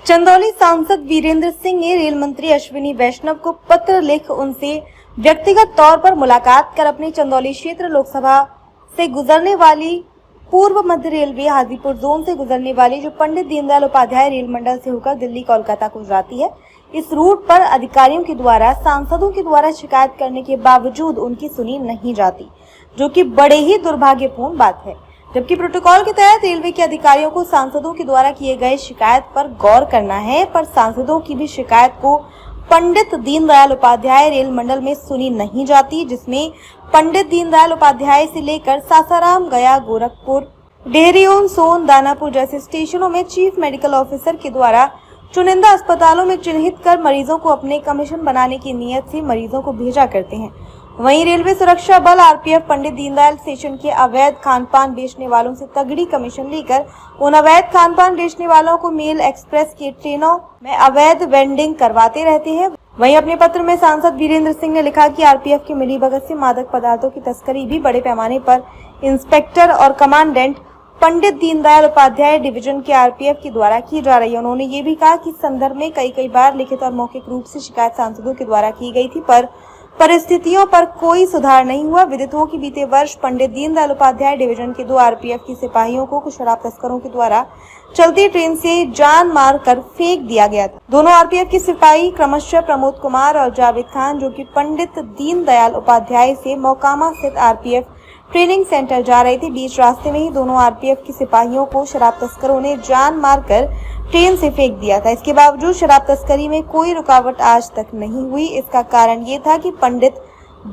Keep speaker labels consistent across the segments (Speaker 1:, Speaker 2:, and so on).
Speaker 1: चंदौली सांसद वीरेंद्र सिंह ने रेल मंत्री अश्विनी वैष्णव को पत्र लिख उनसे व्यक्तिगत तौर पर मुलाकात कर अपनी चंदौली क्षेत्र लोकसभा से गुजरने वाली पूर्व मध्य रेलवे हाजीपुर जोन से गुजरने वाली जो पंडित दीनदयाल उपाध्याय रेल मंडल से होकर दिल्ली कोलकाता को जाती है, इस रूट पर अधिकारियों के द्वारा सांसदों के द्वारा शिकायत करने के बावजूद उनकी सुनी नहीं जाती, जो कि बड़े ही दुर्भाग्यपूर्ण बात है। जबकि प्रोटोकॉल के तहत रेलवे के अधिकारियों को सांसदों के द्वारा किए गए शिकायत पर गौर करना है, पर सांसदों की भी शिकायत को पंडित दीनदयाल उपाध्याय रेल मंडल में सुनी नहीं जाती, जिसमें पंडित दीनदयाल उपाध्याय से लेकर सासाराम, गया, गोरखपुर, डेहरी, सोन, दानापुर जैसे स्टेशनों में चीफ मेडिकल ऑफिसर के द्वारा चुनिंदा अस्पतालों में चिन्हित कर मरीजों को अपने कमीशन बनाने की नीयत से मरीजों को भेजा करते हैं। वहीं रेलवे सुरक्षा बल आरपीएफ पंडित दीनदयाल स्टेशन के अवैध खानपान बेचने वालों से तगड़ी कमीशन लेकर उन अवैध खानपान बेचने वालों को मेल एक्सप्रेस की ट्रेनों में अवैध वेंडिंग करवाते रहते हैं। वहीं अपने पत्र में सांसद वीरेंद्र सिंह ने लिखा कि आरपीएफ की मिलीभगत से मादक पदार्थों की तस्करी भी बड़े पैमाने पर इंस्पेक्टर और कमांडेंट पंडित दीनदयाल उपाध्याय डिवीजन के आरपीएफ के द्वारा की जा रही है। उन्होंने ये भी कहा कि इस संदर्भ में कई बार लिखित और मौखिक रूप से शिकायत सांसदों के द्वारा की गई थी, पर परिस्थितियों पर कोई सुधार नहीं हुआ। विदित हो कि बीते वर्ष पंडित दीनदयाल उपाध्याय डिवीजन के 2 आरपीएफ के सिपाहियों को कुछ शराब तस्करों के द्वारा चलती ट्रेन से जान मार कर फेंक दिया गया था। दोनों आरपीएफ के सिपाही क्रमशः प्रमोद कुमार और जावेद खान, जो कि पंडित दीनदयाल उपाध्याय से मोकामा स्थित आरपीएफ ट्रेनिंग सेंटर जा रहे थे। बीच रास्ते में ही दोनों आरपीएफ के सिपाहियों को शराब तस्करों ने जान मारकर ट्रेन से फेंक दिया था। इसके बावजूद शराब तस्करी में कोई रुकावट आज तक नहीं हुई। इसका कारण ये था कि पंडित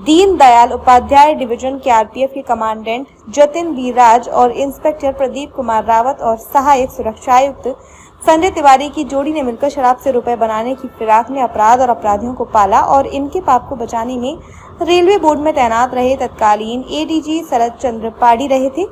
Speaker 1: दीनदयाल उपाध्याय डिवीजन के आरपीएफ के कमांडेंट जतिन वीरराज और इंस्पेक्टर प्रदीप कुमार रावत और सहायक सुरक्षायुक्त संजय तिवारी की जोड़ी ने मिलकर शराब से रुपए बनाने की फिराक में अपराध और अपराधियों को पाला और इनके पाप को बचाने में रेलवे बोर्ड में तैनात रहे तत्कालीन एडीजी शरद चंद्र पाड़ी रहे थे,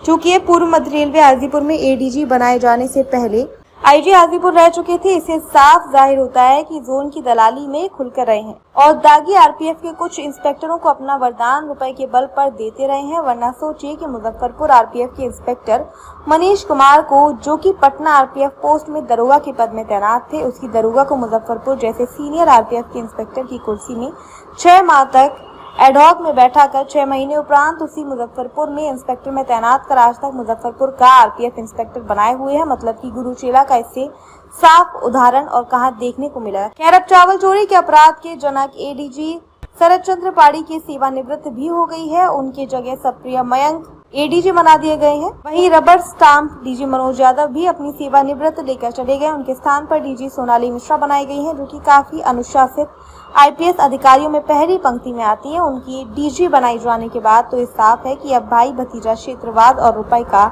Speaker 1: जो कि पूर्व मध्य रेलवे हाजीपुर में एडीजी बनाए जाने से पहले आईजी हाजीपुर रह चुके थे। इससे साफ जाहिर होता है कि जोन की दलाली में खुलकर रहे हैं और दागी आरपीएफ के कुछ इंस्पेक्टरों को अपना वरदान रुपए के बल पर देते रहे हैं। वरना सोचिए कि मुजफ्फरपुर आरपीएफ के इंस्पेक्टर मनीष कुमार को, जो कि पटना आरपीएफ पोस्ट में दरोगा के पद में तैनात थे, उसकी दरोगा को मुजफ्फरपुर जैसे सीनियर आरपीएफ के इंस्पेक्टर की कुर्सी में 6 माह तक एडहॉक में बैठा कर 6 महीने उपरांत उसी मुजफ्फरपुर में इंस्पेक्टर में तैनात कर आज तक मुजफ्फरपुर का आरपीएफ इंस्पेक्टर बनाए हुए हैं। मतलब कि गुरु चेला का इससे साफ उदाहरण और कहां देखने को मिला। खैर, अब चावल चोरी के अपराध के जनक एडीजी शरद चंद्र पाड़ी की सेवानिवृत्त भी हो गई है। उनकी जगह सप्रिया मयंक एडीजी बना दिए गए हैं। वहीं rubber stamp DG Manoj Yadav भी अपनी सेवानिवृत्त लेकर चले गए। उनके स्थान पर डीजी सोनाली मिश्रा बनाई गई हैं, जो कि काफी अनुशासित आईपीएस अधिकारियों में पहली पंक्ति में आती है। उनकी डीजी बनाई जाने के बाद तो ये साफ है कि अब भाई भतीजा क्षेत्रवाद और रुपए का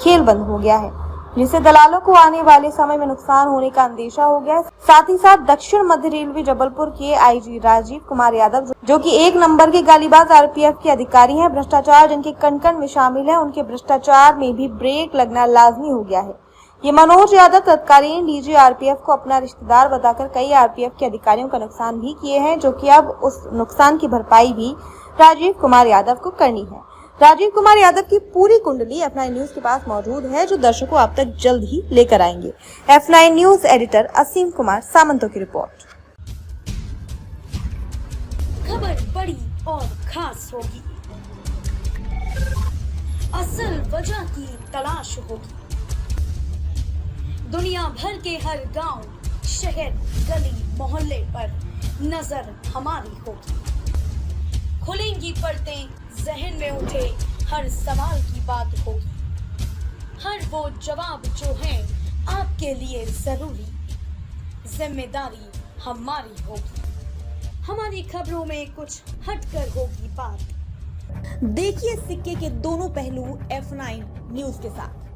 Speaker 1: खेल बंद हो गया है, जिससे दलालों को आने वाले समय में नुकसान होने का अंदेशा हो गया है। साथ ही साथ दक्षिण मध्य रेलवे जबलपुर के आईजी राजीव कुमार यादव, जो कि 1 नंबर के गालीबाज आरपीएफ के अधिकारी हैं, भ्रष्टाचार जिनके कण-कण में शामिल है, उनके भ्रष्टाचार में भी ब्रेक लगना लाजमी हो गया है। ये मनोज यादव तत्कालीन डीजी आरपीएफ को अपना रिश्तेदार बताकर कई आरपीएफ के अधिकारियों का नुकसान भी किए हैं, जो कि अब उस नुकसान की भरपाई भी राजीव कुमार यादव को करनी है। राजीव कुमार यादव की पूरी कुंडली F9 न्यूज के पास मौजूद है, जो दर्शकों आप तक जल्द ही लेकर आएंगे। F9 न्यूज एडिटर असीम कुमार सामंतों की रिपोर्ट।
Speaker 2: खबर बड़ी और खास होगी, असल वजह की तलाश होगी, दुनिया भर के हर गांव, शहर, गली, मोहल्ले पर नजर हमारी होगी। खुलेंगी पर्दें, जहन में उठे हर सवाल की बात होगी, हर वो जवाब जो है आपके लिए जरूरी, जिम्मेदारी हमारी होगी। हमारी खबरों में कुछ हटकर होगी बात। देखिए सिक्के के दोनों पहलू F9 न्यूज के साथ।